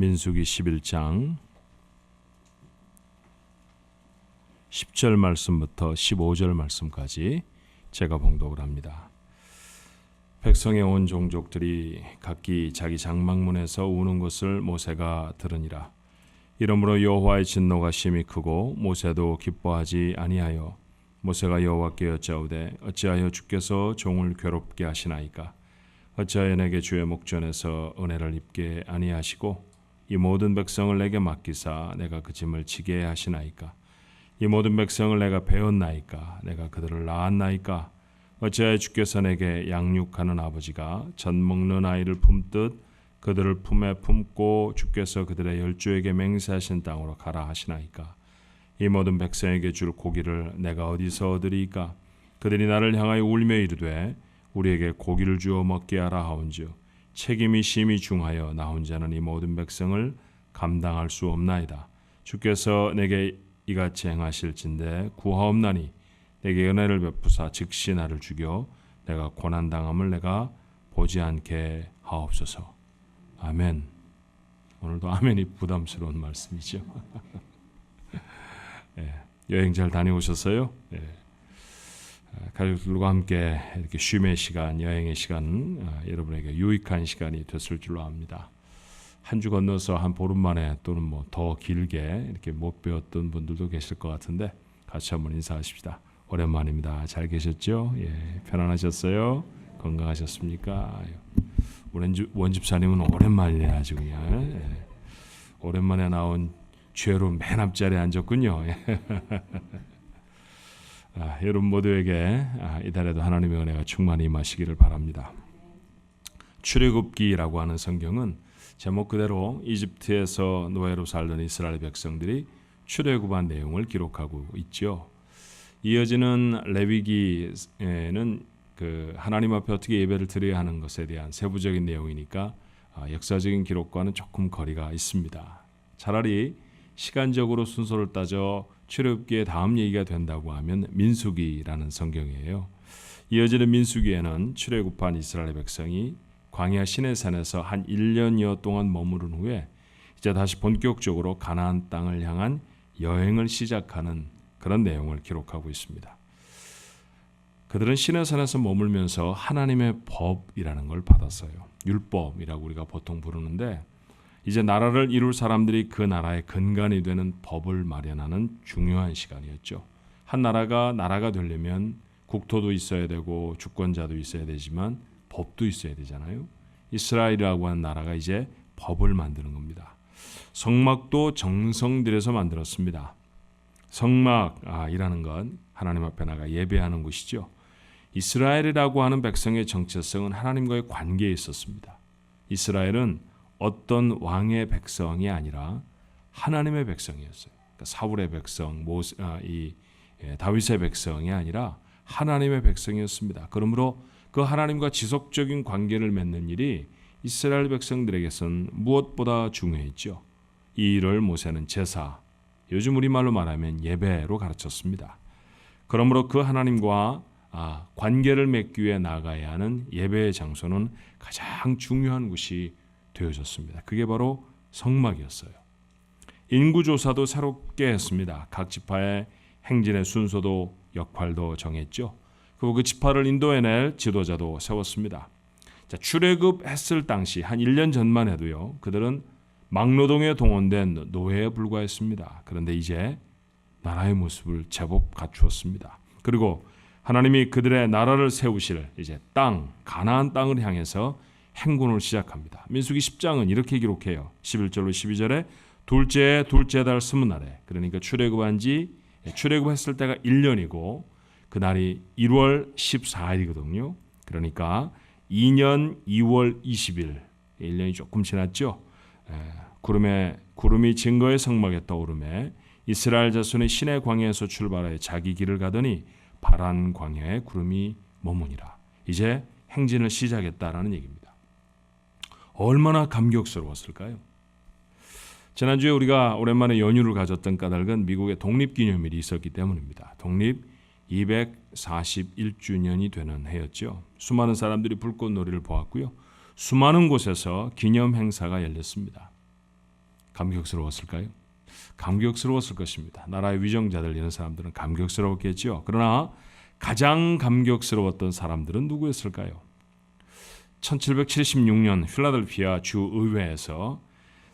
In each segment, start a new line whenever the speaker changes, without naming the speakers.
민수기 11장 10절 말씀부터 15절 말씀까지 제가 봉독을 합니다. 백성의 온 종족들이 각기 자기 장막문에서 우는 것을 모세가 들으니라. 이러므로 여호와의 진노가 심히 크고 모세도 기뻐하지 아니하여 모세가 여호와께 여짜오되 어찌하여 주께서 종을 괴롭게 하시나이까? 어찌하여 내게 주의 목전에서 은혜를 입게 아니하시고 이 모든 백성을 내게 맡기사 내가 그 짐을 지게 하시나이까? 이 모든 백성을 내가 배웠나이까? 내가 그들을 낳았나이까? 어찌하여 주께서 내게 양육하는 아버지가 젖 먹는 아이를 품듯 그들을 품에 품고 주께서 그들의 열조에게 맹세하신 땅으로 가라 하시나이까? 이 모든 백성에게 줄 고기를 내가 어디서 얻으리이까? 그들이 나를 향하여 울며 이르되 우리에게 고기를 주어 먹게 하라 하온즉 책임이 심히 중하여 나 혼자는 이 모든 백성을 감당할 수 없나이다. 주께서 내게 이같이 행하실진대 구하옵나니 내게 은혜를 베푸사 즉시 나를 죽여 내가 고난당함을 내가 보지 않게 하옵소서. 아멘. 오늘도 아멘이 부담스러운 말씀이죠. 예, 여행 잘 다녀오셨어요? 예. 가족들과 함께 이렇게 쉼의 시간, 여행의 시간, 여러분에게 유익한 시간이 됐을 줄로 압니다. 한 주 건너서 한 보름 만에 또는 뭐 더 길게 이렇게 못 배웠던 분들도 계실 것 같은데 같이 한번 인사하십시다. 오랜만입니다. 잘 계셨죠? 예, 편안하셨어요? 건강하셨습니까? 원집사님은 오랜만이네 아주 그냥. 예. 오랜만에 나온 죄로 맨 앞자리에 앉았군요. 여러분 모두에게 이달에도 하나님의 은혜가 충만히 임하시기를 바랍니다. 출애굽기라고 하는 성경은 제목 그대로 이집트에서 노예로 살던 이스라엘 백성들이 출애굽한 내용을 기록하고 있죠. 이어지는 레위기에는 그 하나님 앞에 어떻게 예배를 드려야 하는 것에 대한 세부적인 내용이니까 역사적인 기록과는 조금 거리가 있습니다. 차라리 시간적으로 순서를 따져 출애굽기의 다음 얘기가 된다고 하면 민수기라는 성경이에요. 이어지는 민수기에는 출애굽한 이스라엘 백성이 광야 시내산에서 한 1년여 동안 머무른 후에 이제 다시 본격적으로 가나안 땅을 향한 여행을 시작하는 그런 내용을 기록하고 있습니다. 그들은 시내산에서 머물면서 하나님의 법이라는 걸 받았어요. 율법이라고 우리가 보통 부르는데 이제 나라를 이룰 사람들이 그 나라의 근간이 되는 법을 마련하는 중요한 시간이었죠. 한 나라가 되려면 국토도 있어야 되고 주권자도 있어야 되지만 법도 있어야 되잖아요. 이스라엘이라고 하는 나라가 이제 법을 만드는 겁니다. 성막도 정성 들여서 만들었습니다. 성막이라는 건 하나님 앞에 나가 예배하는 곳이죠. 이스라엘이라고 하는 백성의 정체성은 하나님과의 관계에 있었습니다. 이스라엘은 어떤 왕의 백성이 아니라 하나님의 백성이었어요. 그러니까 사울의 백성, 다윗의 백성이 아니라 하나님의 백성이었습니다. 그러므로 그 하나님과 지속적인 관계를 맺는 일이 이스라엘 백성들에게선 무엇보다 중요했죠. 이 일을 모세는 제사, 요즘 우리말로 말하면 예배로 가르쳤습니다. 그러므로 그 하나님과 관계를 맺기 위해 나가야 하는 예배의 장소는 가장 중요한 곳이 되어졌습니다. 그게 바로 성막이었어요. 인구조사도 새롭게 했습니다. 각 지파의 행진의 순서도 역할도 정했죠. 그리고 그 지파를 인도해낼 지도자도 세웠습니다. 자, 출애굽했을 당시 한 1년 전만 해도요. 그들은 막노동에 동원된 노예에 불과했습니다. 그런데 이제 나라의 모습을 제법 갖추었습니다. 그리고 하나님이 그들의 나라를 세우실 이제 가나안 땅을 향해서 행군을 시작합니다. 민수기 10장은 이렇게 기록해요. 11절로 12절에 둘째 달 20날에 그러니까 출애굽했을 때가 1년이고 그날이 1월 14일이거든요. 그러니까 2년 2월 20일 1년이 조금 지났죠. 구름이 증거의 성막에 떠오르매 이스라엘 자손이 시내 광야에서 출발하여 자기 길을 가더니 파란 광야에 구름이 머무니라. 이제 행진을 시작했다라는 얘기입니다. 얼마나 감격스러웠을까요? 지난주에 우리가 오랜만에 연휴를 가졌던 까닭은 미국의 독립기념일이 있었기 때문입니다. 독립 241주년이 되는 해였죠. 수많은 사람들이 불꽃놀이를 보았고요. 수많은 곳에서 기념 행사가 열렸습니다. 감격스러웠을까요? 감격스러웠을 것입니다. 나라의 위정자들 이런 사람들은 감격스러웠겠죠. 그러나 가장 감격스러웠던 사람들은 누구였을까요? 1776년 필라델피아 주 의회에서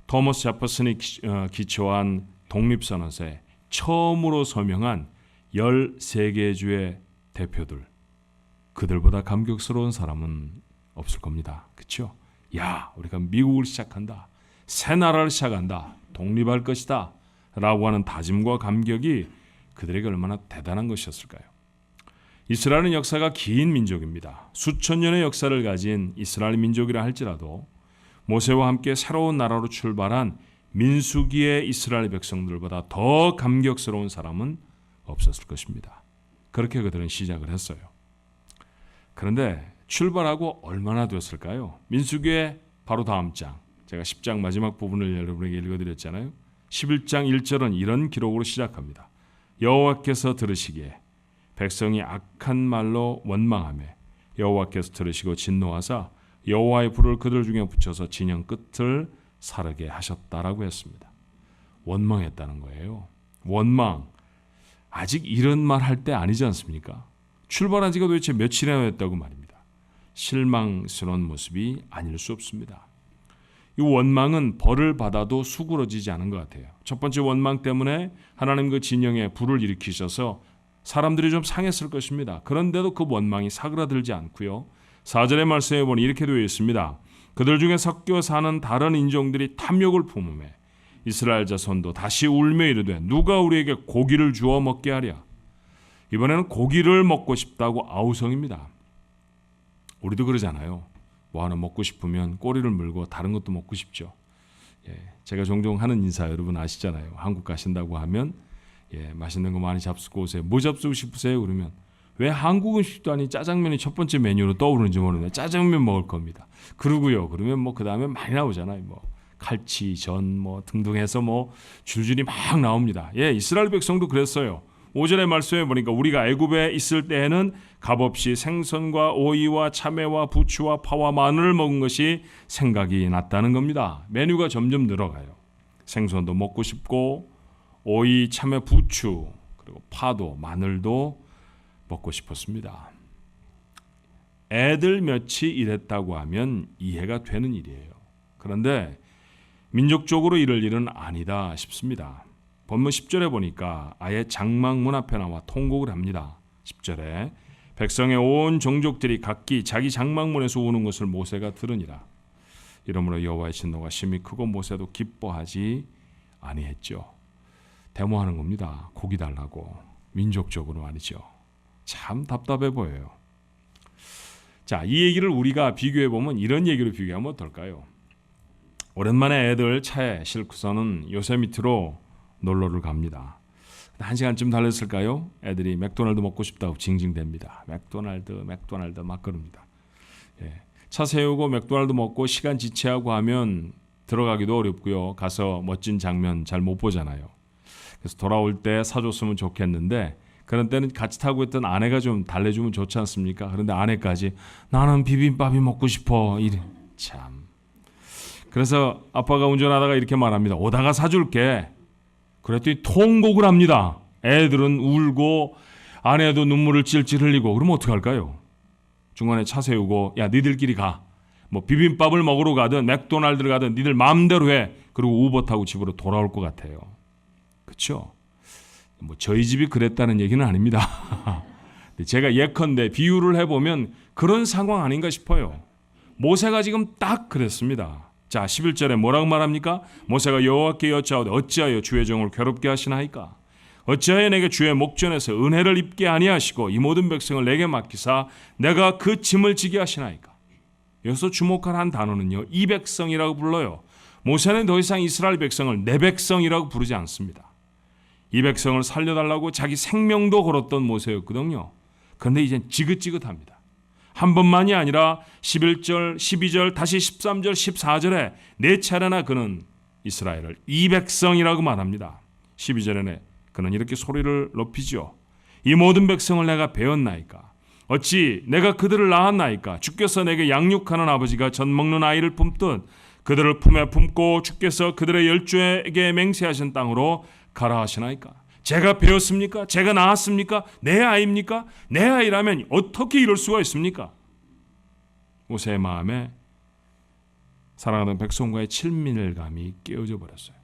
토머스 제퍼슨이 기초한 독립선언서에 처음으로 서명한 13개 주의 대표들, 그들보다 감격스러운 사람은 없을 겁니다. 그렇죠? 야, 우리가 미국을 시작한다. 새 나라를 시작한다. 독립할 것이다. 라고 하는 다짐과 감격이 그들에게 얼마나 대단한 것이었을까요? 이스라엘은 역사가 긴 민족입니다. 수천 년의 역사를 가진 이스라엘 민족이라 할지라도 모세와 함께 새로운 나라로 출발한 민수기의 이스라엘 백성들보다 더 감격스러운 사람은 없었을 것입니다. 그렇게 그들은 시작을 했어요. 그런데 출발하고 얼마나 됐을까요? 민수기의 바로 다음 장, 제가 10장 마지막 부분을 여러분에게 읽어드렸잖아요. 11장 1절은 이런 기록으로 시작합니다. 여호와께서 들으시기에 백성이 악한 말로 원망하며 여호와께서 들으시고 진노하사 여호와의 불을 그들 중에 붙여서 진영 끝을 사르게 하셨다라고 했습니다. 원망했다는 거예요. 원망. 아직 이런 말 할 때 아니지 않습니까? 출발한 지가 도대체 며칠이나 됐다고 말입니다. 실망스러운 모습이 아닐 수 없습니다. 이 원망은 벌을 받아도 수그러지지 않은 것 같아요. 첫 번째 원망 때문에 하나님 그 진영에 불을 일으키셔서 사람들이 좀 상했을 것입니다. 그런데도 그 원망이 사그라들지 않고요. 4절의 말씀에 보니 이렇게 되어 있습니다. 그들 중에 섞여 사는 다른 인종들이 탐욕을 품으며 이스라엘 자손도 다시 울며 이르되 누가 우리에게 고기를 주어 먹게 하랴. 이번에는 고기를 먹고 싶다고 아우성입니다. 우리도 그러잖아요. 뭐 하나 먹고 싶으면 꼬리를 물고 다른 것도 먹고 싶죠. 제가 종종 하는 인사 여러분 아시잖아요. 한국 가신다고 하면 맛있는 거 많이 잡수고 오세요. 뭐 잡수고 싶으세요? 그러면 왜 한국 음식도 아닌 짜장면이 첫 번째 메뉴로 떠오르는지 모르는데 짜장면 먹을 겁니다. 그러고요. 그러면 뭐 그 다음에 많이 나오잖아요. 뭐 칼치, 전 뭐 등등 해서 뭐 줄줄이 막 나옵니다. 이스라엘 백성도 그랬어요. 5절의 말씀에 보니까 우리가 애굽에 있을 때에는 값없이 생선과 오이와 참외와 부추와 파와 마늘을 먹은 것이 생각이 났다는 겁니다. 메뉴가 점점 늘어가요. 생선도 먹고 싶고 오이, 참외, 부추 그리고 파도, 마늘도 먹고 싶었습니다. 애들 몇이 이랬다고 하면 이해가 되는 일이에요. 그런데 민족적으로 이럴 일은 아니다 싶습니다. 본문 10절에 보니까 아예 장막문 앞에 나와 통곡을 합니다. 10절에 백성의 온 종족들이 각기 자기 장막문에서 우는 것을 모세가 들으니라. 이러므로 여호와의 진노가 심히 크고 모세도 기뻐하지 아니했죠. 데모하는 겁니다. 고기 달라고. 민족적으로 말이죠. 참 답답해 보여요. 자, 이 얘기를 우리가 비교해 보면 이런 얘기로 비교하면 어떨까요? 오랜만에 애들 차에 싣고서는 요세미티로 놀러를 갑니다. 1시간쯤 달렸을까요? 애들이 맥도날드 먹고 싶다고 징징댑니다. 맥도날드 막 그럽니다. 차 세우고 맥도날드 먹고 시간 지체하고 하면 들어가기도 어렵고요. 가서 멋진 장면 잘 못 보잖아요. 그래서 돌아올 때 사줬으면 좋겠는데 그런 때는 같이 타고 있던 아내가 좀 달래주면 좋지 않습니까? 그런데 아내까지 나는 비빔밥이 먹고 싶어. 이래. 참. 그래서 아빠가 운전하다가 이렇게 말합니다. 오다가 사줄게. 그랬더니 통곡을 합니다. 애들은 울고 아내도 눈물을 찔찔 흘리고 그러면 어떡할까요? 중간에 차 세우고 야 니들끼리 가. 뭐 비빔밥을 먹으러 가든 맥도날드를 가든 니들 마음대로 해. 그리고 우버 타고 집으로 돌아올 것 같아요. 그렇죠? 뭐 저희 집이 그랬다는 얘기는 아닙니다. 제가 예컨대 비유를 해보면 그런 상황 아닌가 싶어요. 모세가 지금 딱 그랬습니다. 자, 11절에 뭐라고 말합니까? 모세가 여호와께 여짜오되 어찌하여 주의 종을 괴롭게 하시나이까? 어찌하여 내게 주의 목전에서 은혜를 입게 아니하시고 이 모든 백성을 내게 맡기사 내가 그 짐을 지게 하시나이까? 여기서 주목할 한 단어는요. 이 백성이라고 불러요. 모세는 더 이상 이스라엘 백성을 내 백성이라고 부르지 않습니다. 이 백성을 살려달라고 자기 생명도 걸었던 모세였거든요. 그런데 이젠 지긋지긋합니다. 한 번만이 아니라 11절, 12절, 다시 13절, 14절에 네 차례나 그는 이스라엘을 이 백성이라고 말합니다. 12절에 그는 이렇게 소리를 높이죠. 이 모든 백성을 내가 배웠나이까? 어찌 내가 그들을 낳았나이까? 주께서 내게 양육하는 아버지가 젖 먹는 아이를 품듯 그들을 품에 품고 주께서 그들의 열조에게 맹세하신 땅으로 가라 하시나이까? 제가 배웠습니까? 제가 낳았습니까? 내 아이입니까? 내 아이라면 어떻게 이럴 수가 있습니까? 모세의 마음에 사랑하는 백성과의 친밀감이 깨어져 버렸어요.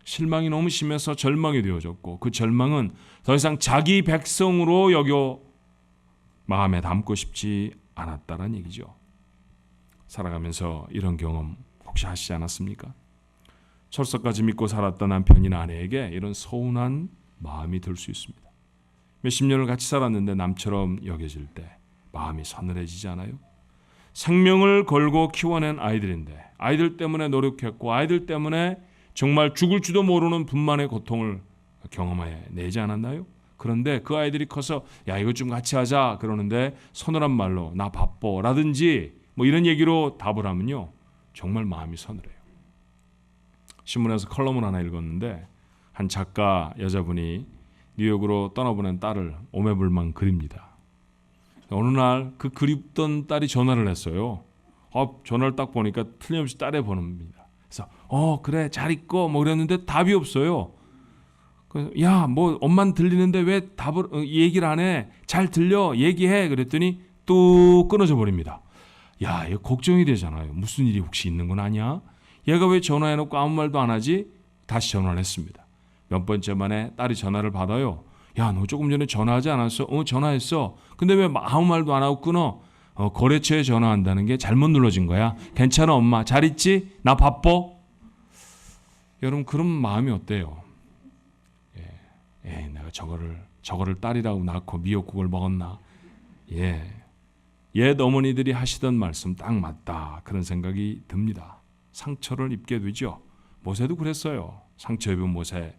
실망이 너무 심해서 절망이 되어졌고, 그 절망은 더 이상 자기 백성으로 여겨 마음에 담고 싶지 않았다는 얘기죠. 살아가면서 이런 경험 혹시 하시지 않았습니까? 철석까지 믿고 살았던 남편이나 아내에게 이런 서운한 마음이 들 수 있습니다. 몇십 년을 같이 살았는데 남처럼 여겨질 때 마음이 서늘해지지 않아요? 생명을 걸고 키워낸 아이들인데, 아이들 때문에 노력했고 아이들 때문에 정말 죽을지도 모르는 분만의 고통을 경험해 내지 않았나요? 그런데 그 아이들이 커서 야, 이거 좀 같이 하자 그러는데 서늘한 말로 나 바빠 라든지 뭐 이런 얘기로 답을 하면요, 정말 마음이 서늘해요. 신문에서 컬럼을 하나 읽었는데, 한 작가 여자분이 뉴욕으로 떠나보낸 딸을 오매불망 그립니다. 어느 날 그 그립던 딸이 전화를 했어요. 전화를 딱 보니까 틀림없이 딸의 번호입니다. 그래서 그래 잘 있고 뭐 그랬는데 답이 없어요. 야, 뭐 엄마는 들리는데 왜 답을 얘기를 안 해? 잘 들려, 얘기해. 그랬더니 또 끊어져 버립니다. 야, 이거 걱정이 되잖아요. 무슨 일이 혹시 있는 건 아니야? 얘가 왜 전화해놓고 아무 말도 안 하지? 다시 전화를 했습니다. 몇 번째 만에 딸이 전화를 받아요. 야, 너 조금 전에 전화하지 않았어? 전화했어. 근데 왜 아무 말도 안 하고 끊어? 거래처에 전화한다는 게 잘못 눌러진 거야. 괜찮아 엄마, 잘 있지? 나 바빠? 여러분, 그런 마음이 어때요? 내가 저거를 딸이라고 낳고 미역국을 먹었나? 옛 어머니들이 하시던 말씀 딱 맞다, 그런 생각이 듭니다. 상처를 입게 되죠. 모세도 그랬어요. 상처 입은 모세,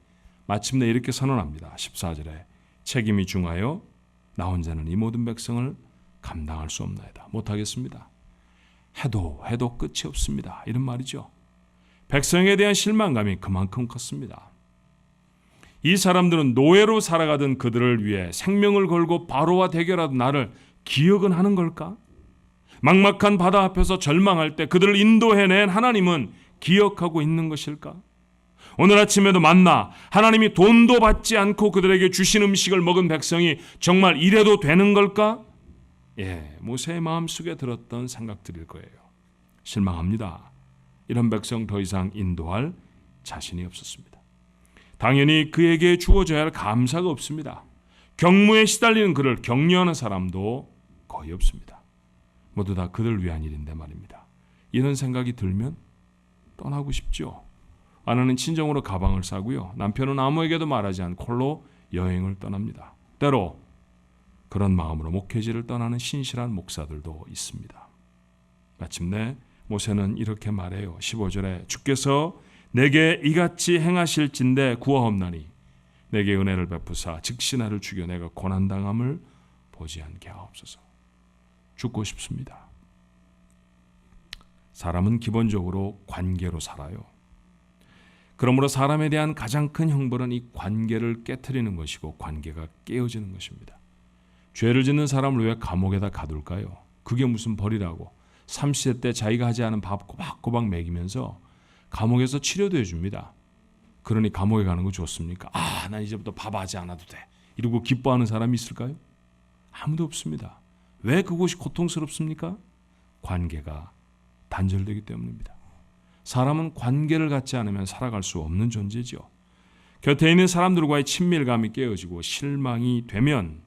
마침내 이렇게 선언합니다. 14절에 책임이 중하여 나 혼자는 이 모든 백성을 감당할 수 없나이다. 못하겠습니다. 해도 끝이 없습니다. 이런 말이죠. 백성에 대한 실망감이 그만큼 컸습니다. 이 사람들은 노예로 살아가던 그들을 위해 생명을 걸고 바로와 대결하던 나를 기억은 하는 걸까? 막막한 바다 앞에서 절망할 때 그들을 인도해낸 하나님은 기억하고 있는 것일까? 오늘 아침에도 만나 하나님이 돈도 받지 않고 그들에게 주신 음식을 먹은 백성이 정말 이래도 되는 걸까? 모세의 마음속에 들었던 생각들일 거예요. 실망합니다. 이런 백성 더 이상 인도할 자신이 없었습니다. 당연히 그에게 주어져야 할 감사가 없습니다. 경무에 시달리는 그를 격려하는 사람도 거의 없습니다. 모두 다 그들 위한 일인데 말입니다. 이런 생각이 들면 떠나고 싶죠. 아내는 친정으로 가방을 싸고요, 남편은 아무에게도 말하지 않고 홀로 여행을 떠납니다. 때로 그런 마음으로 목회지를 떠나는 신실한 목사들도 있습니다. 마침내 모세는 이렇게 말해요. 15절에 주께서 내게 이같이 행하실진대 구하옵나니 내게 은혜를 베푸사 즉시 나를 죽여 내가 고난당함을 보지 않게 하옵소서. 죽고 싶습니다. 사람은 기본적으로 관계로 살아요. 그러므로 사람에 대한 가장 큰 형벌은 이 관계를 깨트리는 것이고 관계가 깨어지는 것입니다. 죄를 짓는 사람을 왜 감옥에다 가둘까요? 그게 무슨 벌이라고 30세 때 자기가 하지 않은 밥 꼬박꼬박 먹이면서 감옥에서 치료도 해줍니다. 그러니 감옥에 가는 거 좋습니까? 난 이제부터 밥 하지 않아도 돼, 이러고 기뻐하는 사람이 있을까요? 아무도 없습니다. 왜 그곳이 고통스럽습니까? 관계가 단절되기 때문입니다. 사람은 관계를 갖지 않으면 살아갈 수 없는 존재죠. 곁에 있는 사람들과의 친밀감이 깨어지고 실망이 되면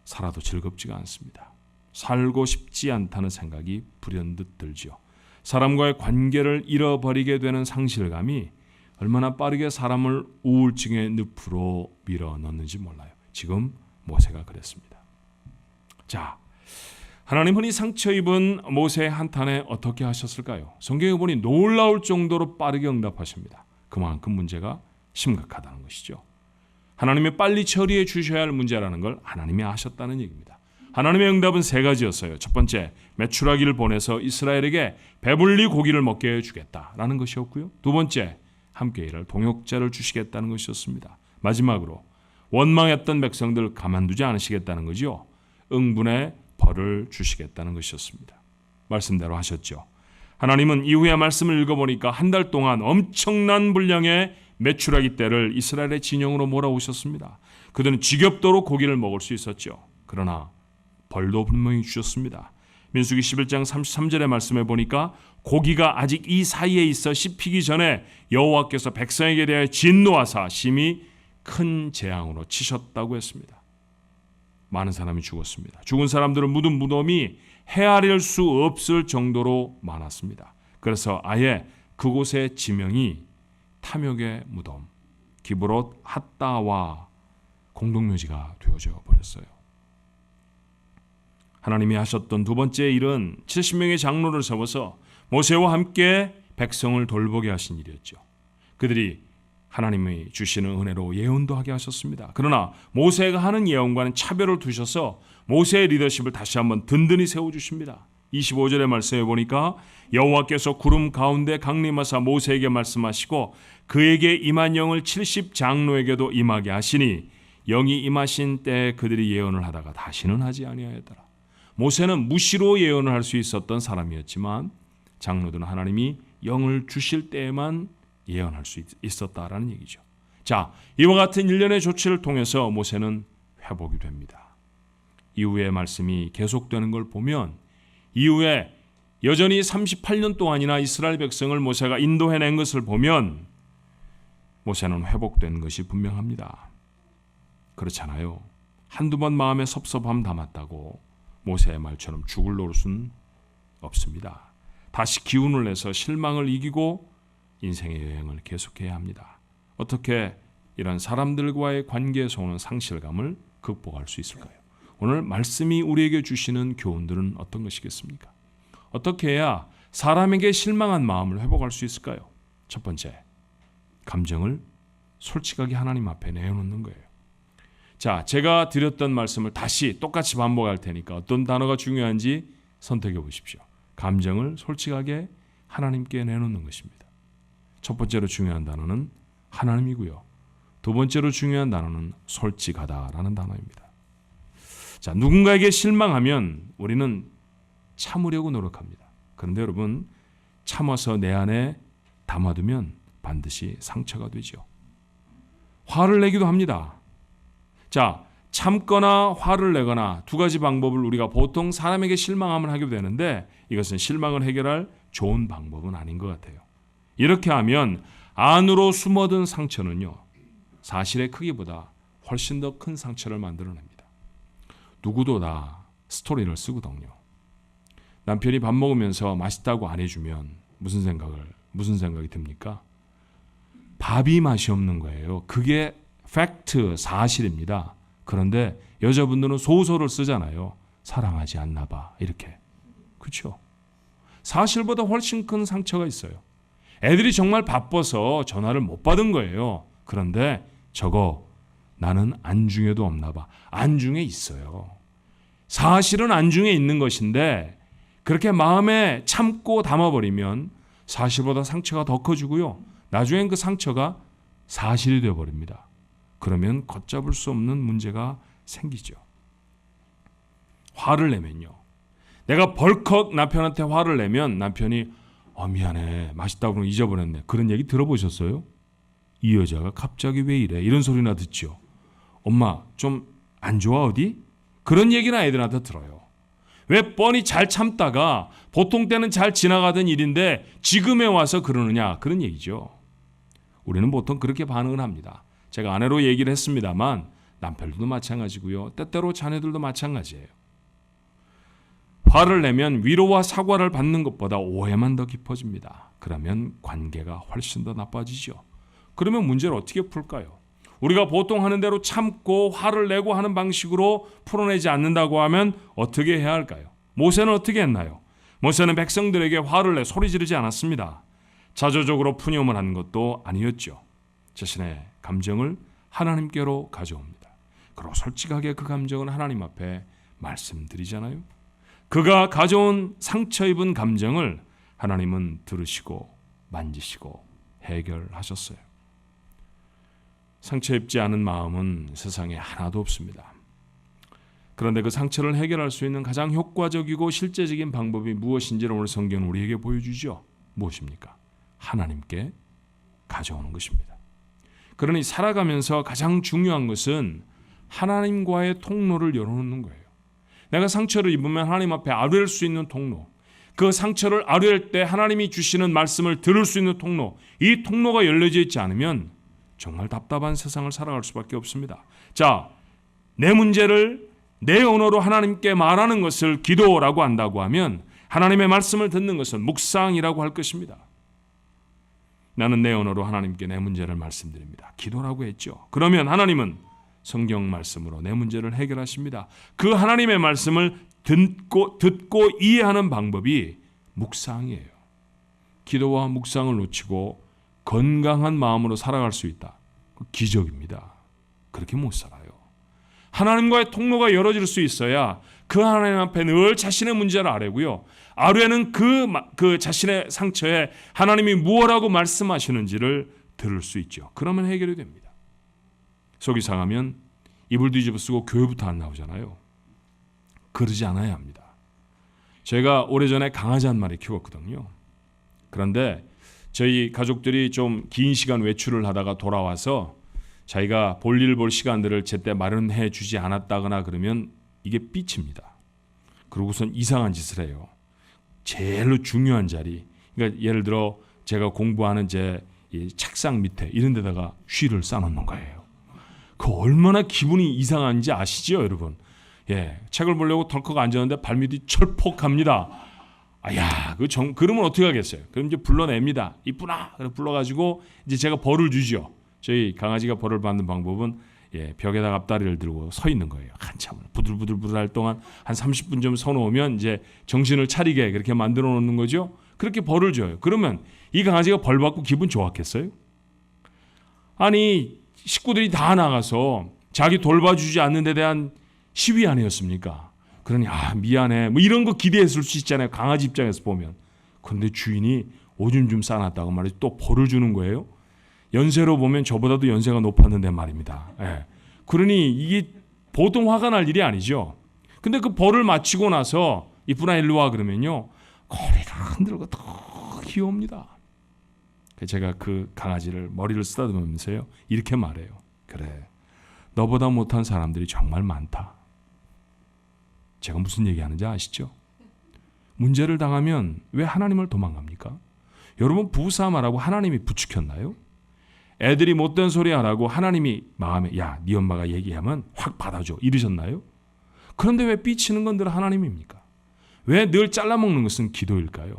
살아도 즐겁지가 않습니다. 살고 싶지 않다는 생각이 불현듯 들죠. 사람과의 관계를 잃어버리게 되는 상실감이 얼마나 빠르게 사람을 우울증의 늪으로 밀어넣는지 몰라요. 지금 모세가 그랬습니다. 자, 하나님은 이 상처 입은 모세의 한탄에 어떻게 하셨을까요? 성경에 보니 놀라울 정도로 빠르게 응답하십니다. 그만큼 문제가 심각하다는 것이죠. 하나님이 빨리 처리해 주셔야 할 문제라는 걸 하나님이 아셨다는 얘기입니다. 하나님의 응답은 세 가지였어요. 첫 번째, 메추라기를 보내서 이스라엘에게 배불리 고기를 먹게 해주겠다라는 것이었고요. 두 번째, 함께 일할 동역자를 주시겠다는 것이었습니다. 마지막으로 원망했던 백성들 가만두지 않으시겠다는 거죠. 응분의 벌을 주시겠다는 것이었습니다. 말씀대로 하셨죠. 하나님은 이후의 말씀을 읽어보니까 한 달 동안 엄청난 분량의 메추라기 떼를 이스라엘의 진영으로 몰아오셨습니다. 그들은 지겹도록 고기를 먹을 수 있었죠. 그러나 벌도 분명히 주셨습니다. 민수기 11장 33절의 말씀에 보니까 고기가 아직 이 사이에 있어 씹히기 전에 여호와께서 백성에게 대하여 진노하사 심히 큰 재앙으로 치셨다고 했습니다. 많은 사람이 죽었습니다. 죽은 사람들은 묻은 무덤이 헤아릴 수 없을 정도로 많았습니다. 그래서 아예 그곳의 지명이 탐욕의 무덤, 기브롯 핫다와 공동묘지가 되어져 버렸어요. 하나님이 하셨던 두 번째 일은 70명의 장로를 세워서 모세와 함께 백성을 돌보게 하신 일이었죠. 그들이 하나님이 주시는 은혜로 예언도 하게 하셨습니다. 그러나 모세가 하는 예언과는 차별을 두셔서 모세의 리더십을 다시 한번 든든히 세워주십니다. 25절의 말씀에 보니까 여호와께서 구름 가운데 강림하사 모세에게 말씀하시고 그에게 임한 영을 70장로에게도 임하게 하시니 영이 임하신 때에 그들이 예언을 하다가 다시는 하지 아니하였더라. 모세는 무시로 예언을 할 수 있었던 사람이었지만 장로들은 하나님이 영을 주실 때에만 예언할 수 있었다라는 얘기죠. 자, 이와 같은 일련의 조치를 통해서 모세는 회복이 됩니다. 이후의 말씀이 계속되는 걸 보면 이후에 여전히 38년 동안이나 이스라엘 백성을 모세가 인도해낸 것을 보면 모세는 회복된 것이 분명합니다. 그렇잖아요. 한두 번 마음에 섭섭함 담았다고 모세의 말처럼 죽을 노릇은 없습니다. 다시 기운을 내서 실망을 이기고 인생의 여행을 계속해야 합니다. 어떻게 이런 사람들과의 관계에서 오는 상실감을 극복할 수 있을까요? 오늘 말씀이 우리에게 주시는 교훈들은 어떤 것이겠습니까? 어떻게 해야 사람에게 실망한 마음을 회복할 수 있을까요? 첫 번째, 감정을 솔직하게 하나님 앞에 내어놓는 거예요. 자, 제가 드렸던 말씀을 다시 똑같이 반복할 테니까 어떤 단어가 중요한지 선택해 보십시오. 감정을 솔직하게 하나님께 내놓는 것입니다. 첫 번째로 중요한 단어는 하나님이고요. 두 번째로 중요한 단어는 솔직하다라는 단어입니다. 자, 누군가에게 실망하면 우리는 참으려고 노력합니다. 그런데 여러분, 참아서 내 안에 담아두면 반드시 상처가 되죠. 화를 내기도 합니다. 자, 참거나 화를 내거나 두 가지 방법을 우리가 보통 사람에게 실망함을 하게 되는데 이것은 실망을 해결할 좋은 방법은 아닌 것 같아요. 이렇게 하면 안으로 숨어든 상처는요, 사실의 크기보다 훨씬 더 큰 상처를 만들어냅니다. 누구도 다 스토리를 쓰거든요. 남편이 밥 먹으면서 맛있다고 안 해주면 무슨 생각이 듭니까? 밥이 맛이 없는 거예요. 그게 팩트, 사실입니다. 그런데 여자분들은 소설을 쓰잖아요. 사랑하지 않나 봐, 이렇게. 그렇죠? 사실보다 훨씬 큰 상처가 있어요. 애들이 정말 바빠서 전화를 못 받은 거예요. 그런데 저거 나는 안중에도 없나 봐. 안중에 있어요. 사실은 안중에 있는 것인데 그렇게 마음에 참고 담아버리면 사실보다 상처가 더 커지고요. 나중엔 그 상처가 사실이 되어버립니다. 그러면 걷잡을 수 없는 문제가 생기죠. 화를 내면요. 내가 벌컥 남편한테 화를 내면 남편이 미안해, 맛있다고 그러면 잊어버렸네. 그런 얘기 들어보셨어요? 이 여자가 갑자기 왜 이래? 이런 소리나 듣죠. 엄마 좀 안 좋아 어디? 그런 얘기나 애들한테 들어요. 왜 뻔히 잘 참다가 보통 때는 잘 지나가던 일인데 지금에 와서 그러느냐, 그런 얘기죠. 우리는 보통 그렇게 반응을 합니다. 제가 아내로 얘기를 했습니다만 남편들도 마찬가지고요. 때때로 자녀들도 마찬가지예요. 화를 내면 위로와 사과를 받는 것보다 오해만 더 깊어집니다. 그러면 관계가 훨씬 더 나빠지죠. 그러면 문제를 어떻게 풀까요? 우리가 보통 하는 대로 참고 화를 내고 하는 방식으로 풀어내지 않는다고 하면 어떻게 해야 할까요? 모세는 어떻게 했나요? 모세는 백성들에게 화를 내 소리 지르지 않았습니다. 자조적으로 푸념을 한 것도 아니었죠. 자신의 감정을 하나님께로 가져옵니다. 그리고 솔직하게 그 감정을 하나님 앞에 말씀드리잖아요. 그가 가져온 상처 입은 감정을 하나님은 들으시고 만지시고 해결하셨어요. 상처 입지 않은 마음은 세상에 하나도 없습니다. 그런데 그 상처를 해결할 수 있는 가장 효과적이고 실제적인 방법이 무엇인지를 오늘 성경은 우리에게 보여주죠. 무엇입니까? 하나님께 가져오는 것입니다. 그러니 살아가면서 가장 중요한 것은 하나님과의 통로를 열어놓는 거예요. 내가 상처를 입으면 하나님 앞에 아뢰할 수 있는 통로, 그 상처를 아뢰할 때 하나님이 주시는 말씀을 들을 수 있는 통로, 이 통로가 열려져 있지 않으면 정말 답답한 세상을 살아갈 수밖에 없습니다. 자, 내 문제를 내 언어로 하나님께 말하는 것을 기도라고 한다고 하면 하나님의 말씀을 듣는 것은 묵상이라고 할 것입니다. 나는 내 언어로 하나님께 내 문제를 말씀드립니다. 기도라고 했죠. 그러면 하나님은 성경 말씀으로 내 문제를 해결하십니다. 그 하나님의 말씀을 듣고 이해하는 방법이 묵상이에요. 기도와 묵상을 놓치고 건강한 마음으로 살아갈 수 있다. 기적입니다. 그렇게 못 살아요. 하나님과의 통로가 열어질 수 있어야 그 하나님 앞에 늘 자신의 문제를 아뢰고요. 아뢰는 그 자신의 상처에 하나님이 무엇라고 말씀하시는지를 들을 수 있죠. 그러면 해결이 됩니다. 속이 상하면 이불 뒤집어 쓰고 교회부터 안 나오잖아요. 그러지 않아야 합니다. 제가 오래전에 강아지 한 마리 키웠거든요. 그런데 저희 가족들이 좀 긴 시간 외출을 하다가 돌아와서 자기가 볼일 볼 시간들을 제때 마련해 주지 않았다거나 그러면 이게 삐칩니다. 그러고선 이상한 짓을 해요. 제일로 중요한 자리, 그러니까 예를 들어 제가 공부하는 제 책상 밑에 이런 데다가 쉬를 싸놓는 거예요. 그 얼마나 기분이 이상한지 아시죠, 여러분? 예, 책을 보려고 덜컥 앉았는데 발밑이 철퍽합니다. 그러면 어떻게 하겠어요? 그럼 이제 불러냅니다. 이쁘나? 그래 불러가지고 이제 제가 벌을 주죠. 저희 강아지가 벌을 받는 방법은 벽에다가 앞다리를 들고 서 있는 거예요. 한참 부들부들 할 동안 한 30분 좀 서 놓으면 이제 정신을 차리게 그렇게 만들어 놓는 거죠. 그렇게 벌을 줘요. 그러면 이 강아지가 벌 받고 기분 좋았겠어요? 아니, 식구들이 다 나가서 자기 돌봐주지 않는 데 대한 시위 아니었습니까? 그러니 미안해 뭐 이런 거 기대했을 수 있잖아요. 강아지 입장에서 보면. 그런데 주인이 오줌 좀 싸놨다고 말이죠. 또 벌을 주는 거예요. 연세로 보면 저보다도 연세가 높았는데 말입니다. 예. 그러니 이게 보통 화가 날 일이 아니죠. 근데 그 벌을 마치고 나서 이쁘나 일로 와 그러면요. 거리를 흔들고 더 귀여웁니다. 제가 그 강아지를 머리를 쓰다듬으면서요. 이렇게 말해요. 그래, 너보다 못한 사람들이 정말 많다. 제가 무슨 얘기하는지 아시죠? 문제를 당하면 왜 하나님을 도망갑니까? 여러분 부부싸움하라고 하나님이 부추겼나요? 애들이 못된 소리 하라고 하나님이 마음에 네 엄마가 얘기하면 확 받아줘 이러셨나요? 그런데 왜 삐치는 건 늘 하나님입니까? 왜 늘 잘라먹는 것은 기도일까요?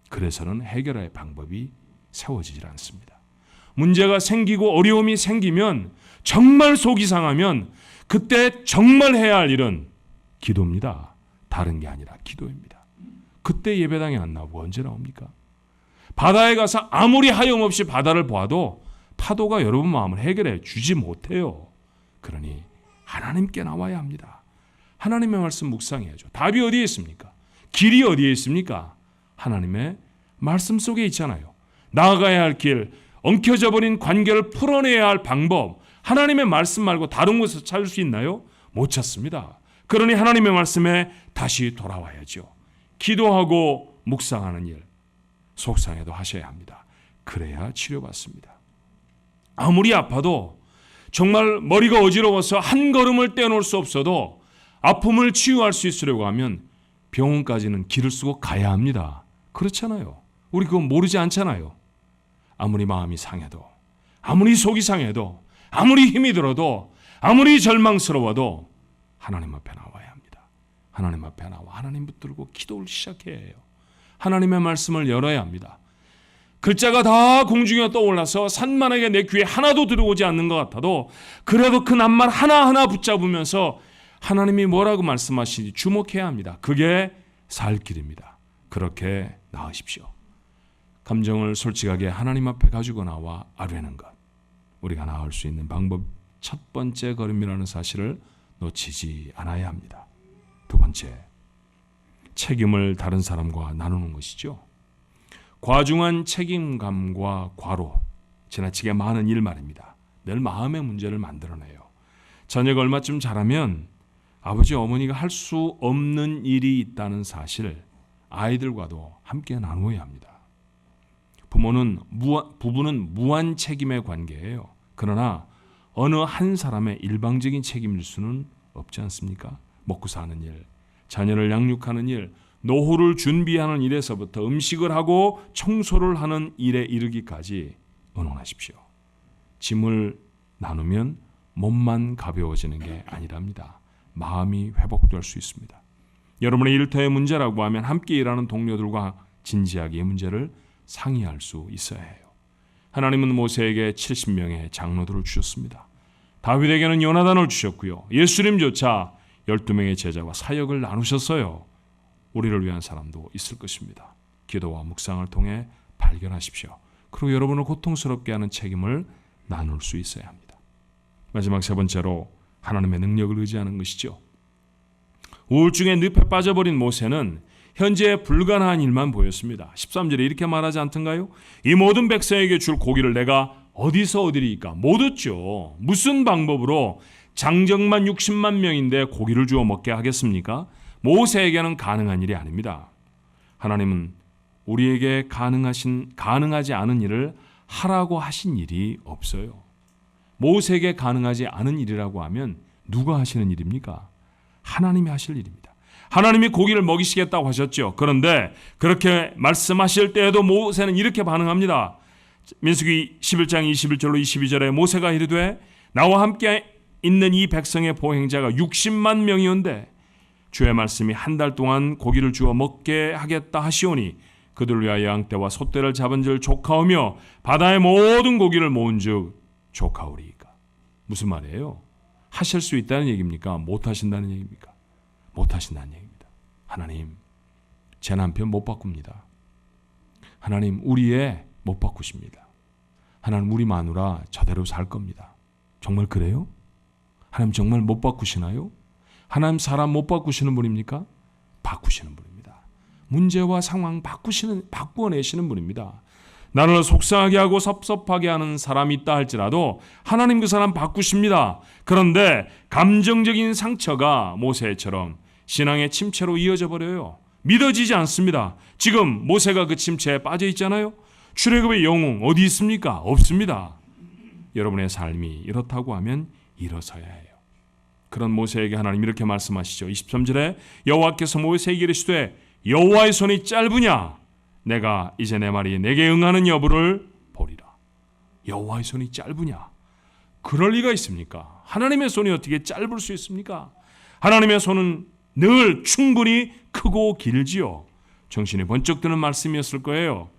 그래서는 해결할 방법이 세워지질 않습니다. 문제가 생기고 어려움이 생기면 정말 속이 상하면 그때 정말 해야 할 일은 기도입니다. 다른 게 아니라 기도입니다. 그때 예배당에 안 나오고 언제 나옵니까? 바다에 가서 아무리 하염없이 바다를 보아도 파도가 여러분 마음을 해결해 주지 못해요. 그러니 하나님께 나와야 합니다. 하나님의 말씀 묵상해야죠. 답이 어디에 있습니까? 길이 어디에 있습니까? 하나님의 말씀 속에 있잖아요. 나아가야 할 길, 엉켜져 버린 관계를 풀어내야 할 방법, 하나님의 말씀 말고 다른 곳에서 찾을 수 있나요? 못 찾습니다. 그러니 하나님의 말씀에 다시 돌아와야죠. 기도하고 묵상하는 일, 속상해도 하셔야 합니다. 그래야 치료받습니다. 아무리 아파도 정말 머리가 어지러워서 한 걸음을 떼어놓을 수 없어도 아픔을 치유할 수 있으려고 하면 병원까지는 길을 쓰고 가야 합니다. 그렇잖아요. 우리 그거 모르지 않잖아요. 아무리 마음이 상해도, 아무리 속이 상해도, 아무리 힘이 들어도, 아무리 절망스러워도 하나님 앞에 나와야 합니다. 하나님 앞에 나와 하나님 붙들고 기도를 시작해야 해요. 하나님의 말씀을 열어야 합니다. 글자가 다 공중에 떠올라서 산만하게 내 귀에 하나도 들어오지 않는 것 같아도 그래도 그 낱말 하나하나 붙잡으면서 하나님이 뭐라고 말씀하시는지 주목해야 합니다. 그게 살 길입니다. 그렇게 나으십시오. 감정을 솔직하게 하나님 앞에 가지고 나와 아뢰는 것. 우리가 나을 수 있는 방법 첫 번째 걸음이라는 사실을 놓치지 않아야 합니다. 두 번째, 책임을 다른 사람과 나누는 것이죠. 과중한 책임감과 과로, 지나치게 많은 일 말입니다. 늘 마음의 문제를 만들어내요. 자녀가 얼마쯤 자라면 아버지 어머니가 할 수 없는 일이 있다는 사실 아이들과도 함께 나누어야 합니다. 부부는 무한 책임의 관계예요. 그러나 어느 한 사람의 일방적인 책임일 수는 없지 않습니까? 먹고 사는 일, 자녀를 양육하는 일, 노후를 준비하는 일에서부터 음식을 하고 청소를 하는 일에 이르기까지 의논하십시오. 짐을 나누면 몸만 가벼워지는 게 아니랍니다. 마음이 회복될 수 있습니다. 여러분의 일터의 문제라고 하면 함께 일하는 동료들과 진지하게 이 문제를 상의할 수 있어야 해요. 하나님은 모세에게 70명의 장로들을 주셨습니다. 다윗에게는 요나단을 주셨고요. 예수님조차 12명의 제자와 사역을 나누셨어요. 우리를 위한 사람도 있을 것입니다. 기도와 묵상을 통해 발견하십시오. 그리고 여러분을 고통스럽게 하는 책임을 나눌 수 있어야 합니다. 마지막 세 번째로 하나님의 능력을 의지하는 것이죠. 우울증에 늪에 빠져버린 모세는 현재 불가능한 일만 보였습니다. 13절에 이렇게 말하지 않던가요? 이 모든 백성에게 줄 고기를 내가 어디서 얻으리까? 못 얻죠. 무슨 방법으로 장정만 60만 명인데 고기를 주어 먹게 하겠습니까? 모세에게는 가능한 일이 아닙니다. 하나님은 우리에게 가능하지 않은 일을 하라고 하신 일이 없어요. 모세에게 가능하지 않은 일이라고 하면 누가 하시는 일입니까? 하나님이 하실 일입니다. 하나님이 고기를 먹이시겠다고 하셨죠. 그런데 그렇게 말씀하실 때에도 모세는 이렇게 반응합니다. 민수기 11장 21절로 22절에 모세가 이르되 나와 함께 있는 이 백성의 보행자가 60만 명이온데 주의 말씀이 한 달 동안 고기를 주어 먹게 하겠다 하시오니 그들 위하여 양떼와 소떼를 잡은 줄 조카오며 바다의 모든 고기를 모은 즉 조카오리이까. 무슨 말이에요? 하실 수 있다는 얘기입니까? 못 하신다는 얘기입니까? 못 하신다는 얘기입니다. 하나님, 제 남편 못 바꿉니다. 하나님, 우리 애 못 바꾸십니다. 하나님, 우리 마누라 저대로 살 겁니다. 정말 그래요? 하나님 정말 못 바꾸시나요? 하나님 사람 못 바꾸시는 분입니까? 바꾸시는 분입니다. 문제와 상황 바꾸어내시는 분입니다. 나를 속상하게 하고 섭섭하게 하는 사람이 있다 할지라도 하나님 그 사람 바꾸십니다. 그런데 감정적인 상처가 모세처럼 신앙의 침체로 이어져 버려요. 믿어지지 않습니다. 지금 모세가 그 침체에 빠져 있잖아요. 출애굽의 영웅 어디 있습니까? 없습니다. 여러분의 삶이 이렇다고 하면 일어서야 해요. 그런 모세에게 하나님 이렇게 말씀하시죠. 23절에 여호와께서 모세에게 이르시되 여호와의 손이 짧으냐? 내가 이제 내 말이 내게 응하는 여부를 보리라. 여호와의 손이 짧으냐? 그럴 리가 있습니까? 하나님의 손이 어떻게 짧을 수 있습니까? 하나님의 손은 늘 충분히 크고 길지요. 정신이 번쩍 드는 말씀이었을 거예요.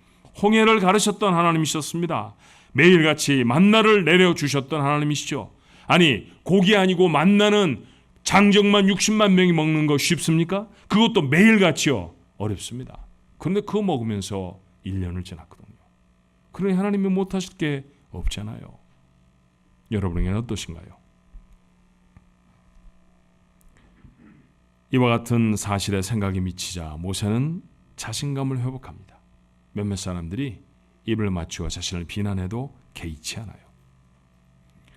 홍해를 가르셨던 하나님이셨습니다. 매일같이 만나를 내려주셨던 하나님이시죠. 아니 고기 아니고 만나는 장정만 60만 명이 먹는 거 쉽습니까? 그것도 매일같이요. 어렵습니다. 그런데 그거 먹으면서 1년을 지났거든요. 그러니 하나님이 못하실 게 없잖아요. 여러분에게는 어떠신가요? 이와 같은 사실에 생각이 미치자 모세는 자신감을 회복합니다. 몇몇 사람들이 입을 맞추어 자신을 비난해도 개의치 않아요.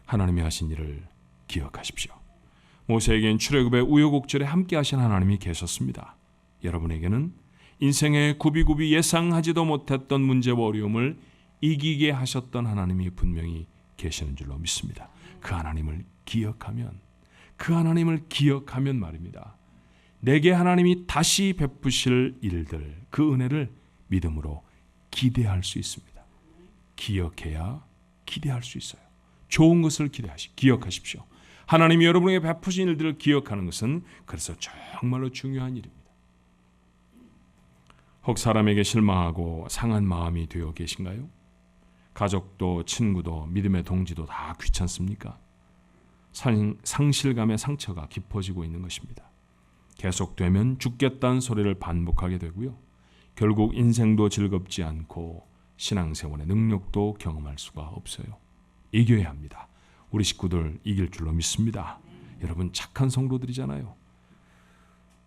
하나님이 하신 일을 기억하십시오. 모세에겐 출애굽의 우여곡절에 함께 하신 하나님이 계셨습니다. 여러분에게는 인생의 굽이굽이 예상하지도 못했던 문제와 어려움을 이기게 하셨던 하나님이 분명히 계시는 줄로 믿습니다. 그 하나님을 기억하면 말입니다. 내게 하나님이 다시 베푸실 일들, 그 은혜를 믿음으로 기대할 수 있습니다. 기억해야 기대할 수 있어요. 좋은 것을 기억하십시오. 하나님이 여러분에게 베푸신 일들을 기억하는 것은 그래서 정말로 중요한 일입니다. 혹 사람에게 실망하고 상한 마음이 되어 계신가요? 가족도 친구도 믿음의 동지도 다 귀찮습니까? 상실감의 상처가 깊어지고 있는 것입니다. 계속되면 죽겠다는 소리를 반복하게 되고요. 결국 인생도 즐겁지 않고 신앙생활의 능력도 경험할 수가 없어요. 이겨야 합니다. 우리 식구들 이길 줄로 믿습니다. 여러분 착한 성도들이잖아요.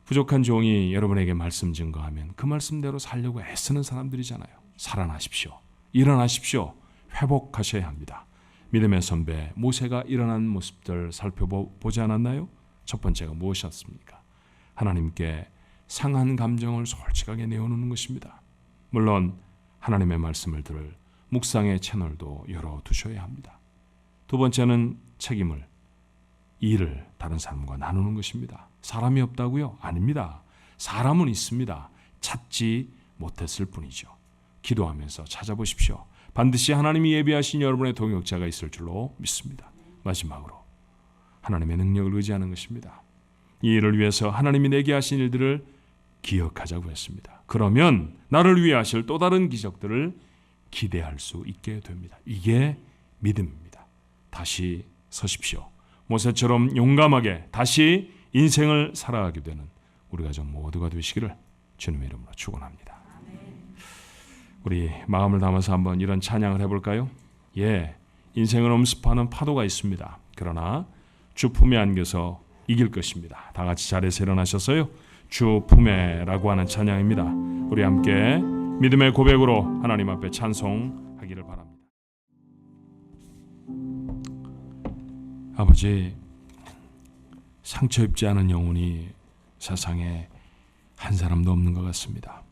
부족한 종이 여러분에게 말씀 증거하면 그 말씀대로 살려고 애쓰는 사람들이잖아요. 살아나십시오. 일어나십시오. 회복하셔야 합니다. 믿음의 선배 모세가 일어난 모습들 살펴보지 않았나요? 첫 번째가 무엇이었습니까? 하나님께 상한 감정을 솔직하게 내어놓는 것입니다. 물론 하나님의 말씀을 들을 묵상의 채널도 열어두셔야 합니다. 두 번째는 책임을, 일을 다른 사람과 나누는 것입니다. 사람이 없다고요? 아닙니다. 사람은 있습니다. 찾지 못했을 뿐이죠. 기도하면서 찾아보십시오. 반드시 하나님이 예비하신 여러분의 동역자가 있을 줄로 믿습니다. 마지막으로 하나님의 능력을 의지하는 것입니다. 이 일을 위해서 하나님이 내게 하신 일들을 기억하자고 했습니다. 그러면 나를 위해 하실 또 다른 기적들을 기대할 수 있게 됩니다. 이게 믿음입니다. 다시 서십시오. 모세처럼 용감하게 다시 인생을 살아가게 되는 우리 가족 모두가 되시기를 주님의 이름으로 축원합니다. 우리 마음을 담아서 한번 이런 찬양을 해볼까요? 인생을 엄습하는 파도가 있습니다. 그러나 주 품에 안겨서 이길 것입니다. 다 같이 자리에서 일어나셔서요, 주 품에라고 하는 찬양입니다. 우리 함께 믿음의 고백으로 하나님 앞에 찬송하기를 바랍니다. 아버지, 상처 입지 않은 영혼이 세상에 한 사람도 없는 것 같습니다.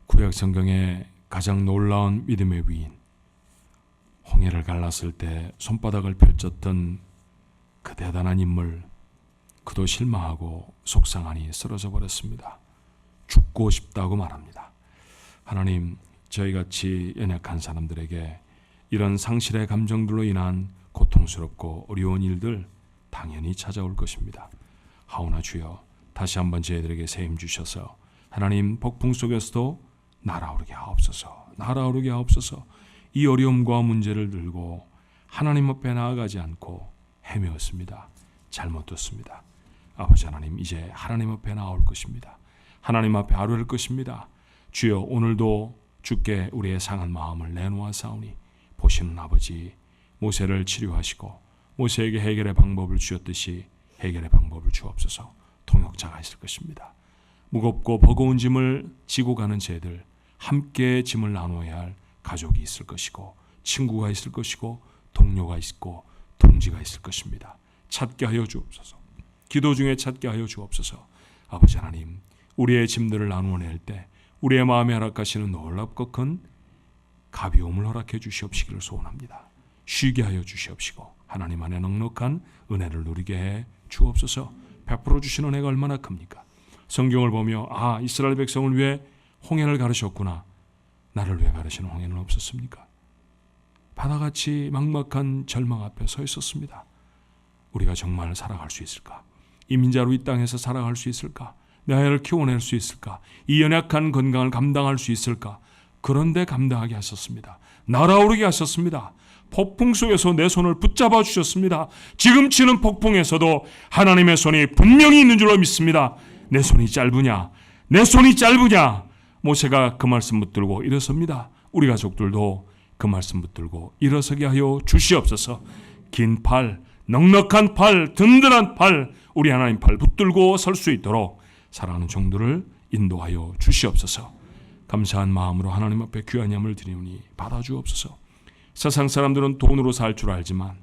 구약 성경의 가장 놀라운 믿음의 위인, 홍해를 갈랐을 때 손바닥을 펼쳤던 그 대단한 인물, 그도 실망하고 속상하니 쓰러져 버렸습니다. 죽고 싶다고 말합니다. 하나님, 저희같이 연약한 사람들에게 이런 상실의 감정들로 인한 고통스럽고 어려운 일들 당연히 찾아올 것입니다. 하오나 주여, 다시 한번 저희들에게 새 힘 주셔서 하나님, 폭풍 속에서도 날아오르게 하옵소서. 날아오르게 하옵소서. 이 어려움과 문제를 들고 하나님 앞에 나아가지 않고 헤매었습니다. 잘못됐습니다. 아버지 하나님, 이제 하나님 앞에 나올 것입니다. 하나님 앞에 아뢰을 것입니다. 주여, 오늘도 주께 우리의 상한 마음을 내놓아 사오니 보시는 아버지, 모세를 치료하시고 모세에게 해결의 방법을 주었듯이 해결의 방법을 주옵소서. 통역자가 있을 것입니다. 무겁고 버거운 짐을 지고 가는 죄들, 함께 짐을 나눠야 할 가족이 있을 것이고, 친구가 있을 것이고, 동료가 있고, 동지가 있을 것입니다. 찾게 하여 주옵소서. 기도 중에 찾게 하여 주옵소서. 아버지 하나님, 우리의 짐들을 나누어낼 때 우리의 마음에 허락하시는 놀랍고 큰 가벼움을 허락해 주시옵시기를 소원합니다. 쉬게 하여 주시옵시고 하나님 안에 넉넉한 은혜를 누리게 해 주옵소서. 베풀어 주시는 은혜가 얼마나 큽니까? 성경을 보며 이스라엘 백성을 위해 홍해를 가르셨구나. 나를 위해 가르시는 홍해는 없었습니까? 바다같이 막막한 절망 앞에 서 있었습니다. 우리가 정말 살아갈 수 있을까? 이민자로 이 땅에서 살아갈 수 있을까? 내 아이를 키워낼 수 있을까? 이 연약한 건강을 감당할 수 있을까? 그런데 감당하게 하셨습니다. 날아오르게 하셨습니다. 폭풍 속에서 내 손을 붙잡아 주셨습니다. 지금 치는 폭풍에서도 하나님의 손이 분명히 있는 줄로 믿습니다. 내 손이 짧으냐? 내 손이 짧으냐? 모세가 그 말씀 붙들고 일어섭니다. 우리 가족들도 그 말씀 붙들고 일어서게 하여 주시옵소서. 긴 팔, 넉넉한 팔, 든든한 팔, 우리 하나님 팔 붙들고 설 수 있도록 사랑하는 종들을 인도하여 주시옵소서. 감사한 마음으로 하나님 앞에 귀한 예물을 드리오니 받아주옵소서. 세상 사람들은 돈으로 살 줄 알지만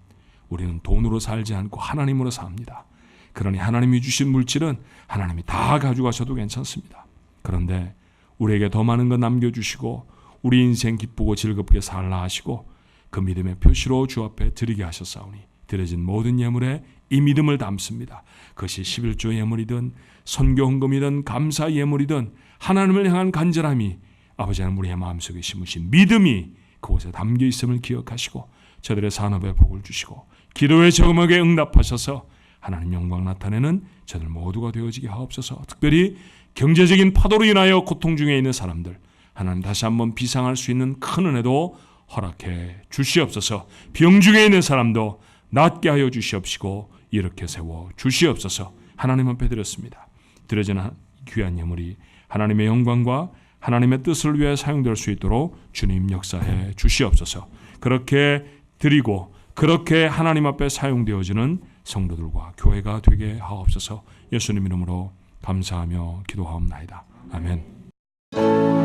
우리는 돈으로 살지 않고 하나님으로 삽니다. 그러니 하나님이 주신 물질은 하나님이 다 가져가셔도 괜찮습니다. 그런데 우리에게 더 많은 것 남겨주시고 우리 인생 기쁘고 즐겁게 살라 하시고 그 믿음의 표시로 주 앞에 드리게 하셨사오니 드려진 모든 예물에 이 믿음을 담습니다. 그것이 11조 예물이든 선교 헌금이든 감사 예물이든 하나님을 향한 간절함이 아버지 하나님 우리의 마음속에 심으신 믿음이 그곳에 담겨 있음을 기억하시고 저들의 산업에 복을 주시고 기도에 저금하게 응답하셔서 하나님 영광 나타내는 저들 모두가 되어지게 하옵소서. 특별히 경제적인 파도로 인하여 고통 중에 있는 사람들 하나님 다시 한번 비상할 수 있는 큰 은혜도 허락해 주시옵소서. 병 중에 있는 사람도 낫게 하여 주시옵시고 이렇게 세워 주시옵소서. 하나님 앞에 드렸습니다. 드려진 귀한 예물이 하나님의 영광과 하나님의 뜻을 위해 사용될 수 있도록 주님 역사해 주시옵소서. 그렇게 드리고 그렇게 하나님 앞에 사용되어지는 성도들과 교회가 되게 하옵소서. 예수님 이름으로 감사하며 기도하옵나이다. 아멘.